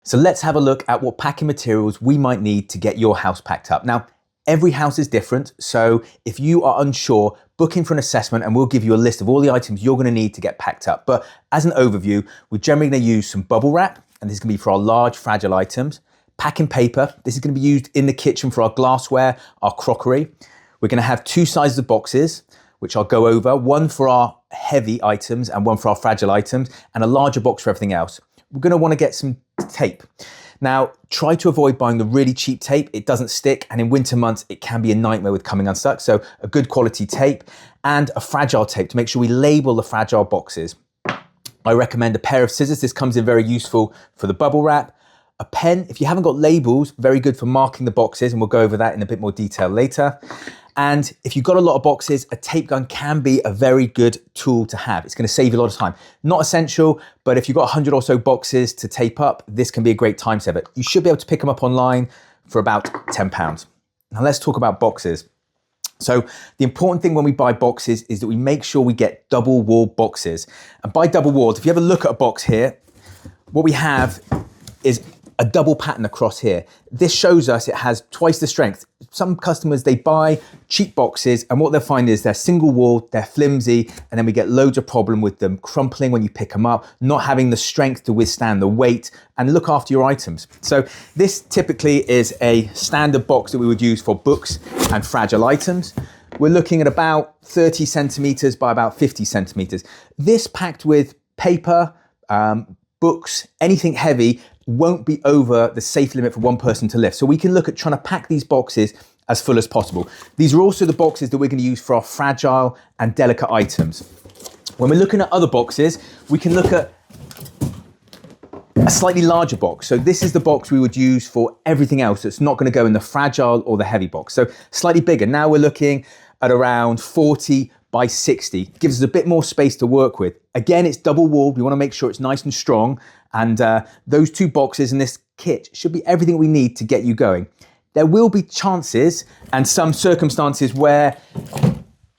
So let's have a look at what packing materials we might need to get your house packed up. Now, every house is different, so if you are unsure, book in for an assessment and we'll give you a list of all the items you're gonna need to get packed up. But as an overview, we're generally gonna use some bubble wrap, and this is gonna be for our large, fragile items. Packing paper, this is gonna be used in the kitchen for our glassware, our crockery. We're gonna have two sizes of boxes, which I'll go over, one for our heavy items and one for our fragile items, and a larger box for everything else. We're gonna wanna get some tape. Now, try to avoid buying the really cheap tape. It doesn't stick, and in winter months, it can be a nightmare with coming unstuck. So a good quality tape and a fragile tape to make sure we label the fragile boxes. I recommend a pair of scissors. This comes in very useful for the bubble wrap. A pen, if you haven't got labels, very good for marking the boxes, and we'll go over that in a bit more detail later. And if you've got a lot of boxes, a tape gun can be a very good tool to have. It's gonna save you a lot of time. Not essential, but if you've got 100 or so boxes to tape up, this can be a great time saver. You should be able to pick them up online for about £10. Now let's talk about boxes. So the important thing when we buy boxes is that we make sure we get double walled boxes. And by double walled, if you ever look at a box here, what we have is a double pattern across here. This shows us it has twice the strength. Some customers, they buy cheap boxes and what they'll find is they're single walled, they're flimsy, and then we get loads of problem with them crumpling when you pick them up, not having the strength to withstand the weight and look after your items. So this typically is a standard box that we would use for books and fragile items. We're looking at about 30 centimeters by about 50 centimeters. This packed with paper, books, anything heavy, won't be over the safe limit for one person to lift. So we can look at trying to pack these boxes as full as possible. These are also the boxes that we're going to use for our fragile and delicate items. When we're looking at other boxes, we can look at a slightly larger box. So this is the box we would use for everything else that's not going to go in the fragile or the heavy box. So slightly bigger. Now we're looking at around 40 by 60. Gives us a bit more space to work with. Again, it's double walled. We want to make sure it's nice and strong. And those two boxes in this kit should be everything we need to get you going. There will be chances and some circumstances where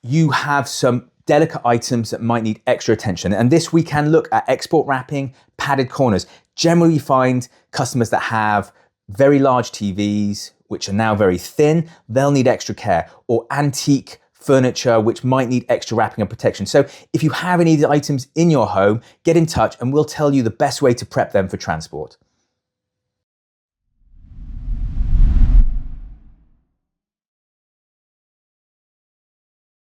you have some delicate items that might need extra attention. And this we can look at export wrapping, padded corners. Generally you find customers that have very large TVs, which are now very thin, they'll need extra care, or antique furniture, which might need extra wrapping and protection. So if you have any of these items in your home, get in touch and we'll tell you the best way to prep them for transport.